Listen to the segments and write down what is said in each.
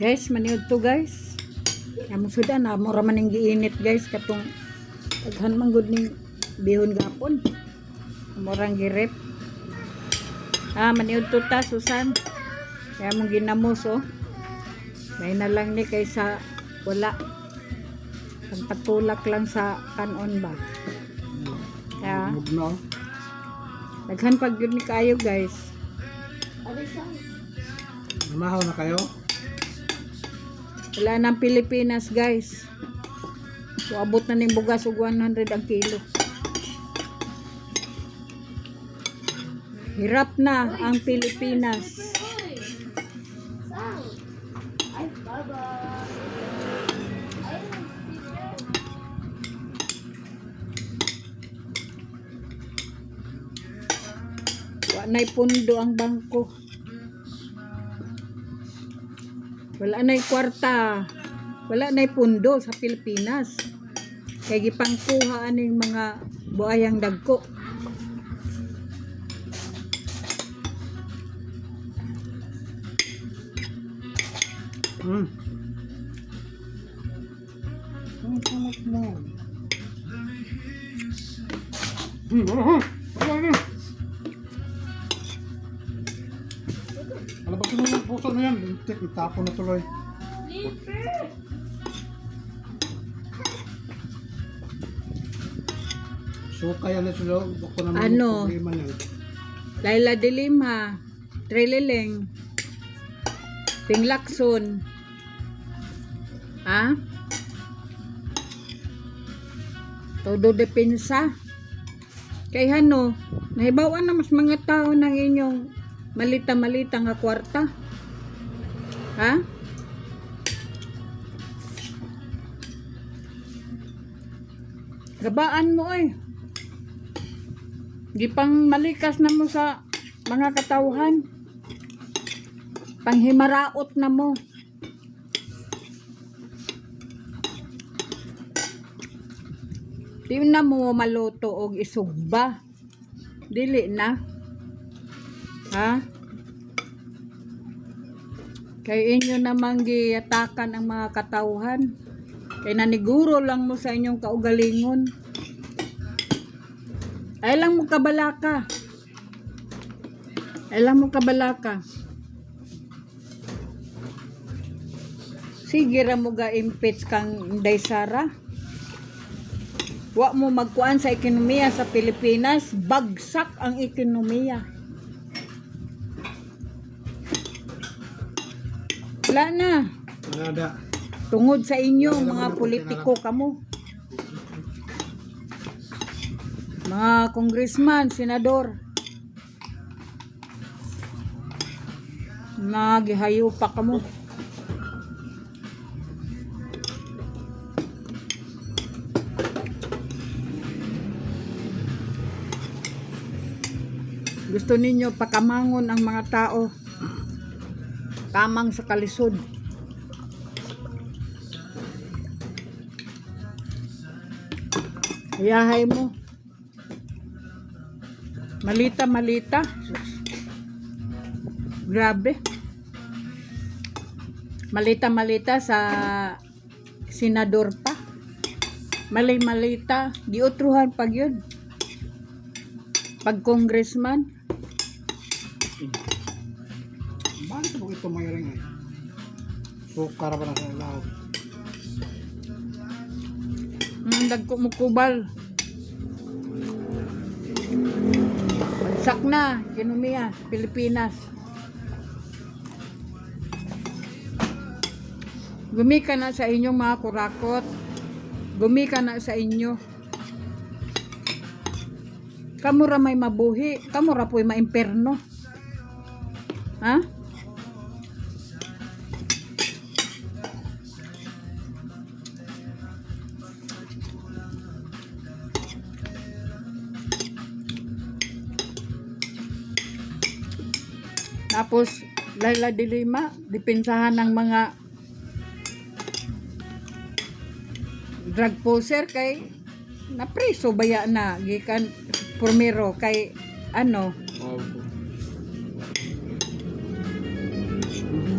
Guys, maniud to guys. Amo suda na mura man ning giinit guys katong daghan man gud ning bihon gapon. Murang girep. Maniud to ta Susan. Kaya mong ginamos oh. May na lang ni kaysa wala. Pagpatulak lang sa kanon ba. Kaya daghan pag yun ni kayo guys. Namahaw na kayo? Wala ng Pilipinas guys. So, abot na ning bugas og 100 ang kilo. Hirap na ang Pilipinas. Wa na'y pundo ang bangko. Wala na'y kwarta. Wala na'y pundo sa Pilipinas. Kaya gipangkuha aning mga buayang dagko. Ang samot mo. Ano ba kung yung puso na yan? Lintik, itapon na tuloy. So kaya na sila, ako naman Ano? yung problema niyan. Laila de Lima, Treleleng, Pinglakson. Todo depensa. Kay hano, nahibawan na mas mga tao ng inyong malita-malita nga kwarta. Gabaan mo eh. Gipang malikas na mo sa mga katawhan. Panghimaraot na mo. Di na mo maluto og isugba. Dili na. Kay inyo namang giatakan ang mga katawhan. Kay naniguro lang mo sa inyong kaugalingon. Ay lang mo kabalaka. Ay lang mo kabalaka. Sige ra mo ga-impeach kang Inday Sara. Wa mo magkuan sa ekonomiya sa Pilipinas, bagsak ang ekonomiya. Wala na. Nada. Tungod sa inyo mga politiko kamo. Mga congressman, senador. Nagihayo pa kamo. Gusto ninyo pakamangon ang mga tao. Kamang sa kalisod. Yahay mo. Malita-malita. Grabe. Malita-malita sa senador pa. Malita. Giutruhan pag yun. Pag congressman. Bakit mo ito mayroong ay? Sukar ba na sa ilaw? Dagko mo kubal. Bagsak na, ekonomiya, Pilipinas. Gumika na sa inyong mga kurakot. Gumika na sa inyo. Kamura may mabuhi. Kamura po'y maimperno. Tapos, Laila de Lima, dipinsahan ng mga drug poser kay napriso baya na gikan primero kay ano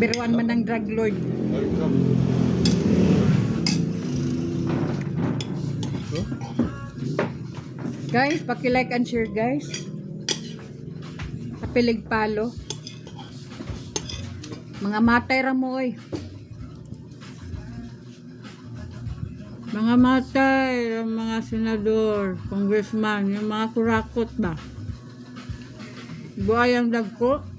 Number 1 man ng drug lord. Guys, paki-like and share guys. Kapilig palo. Mga matay ra mo oy. Mga matay, ang mga senador, congressman, yung mga kurakot ba? Buhayang dagko.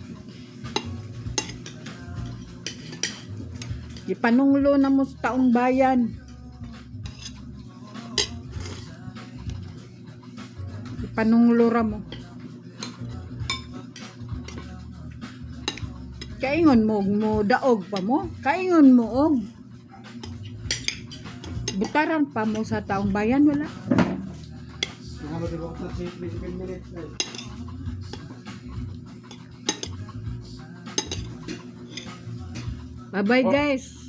Ipanunglo na mo sa taong bayan. Ipanunglo ra mo. Kaingon mo daog pa mo. Kaingon mo og. Butaran pa mo sa taong bayan wala. Bye bye guys.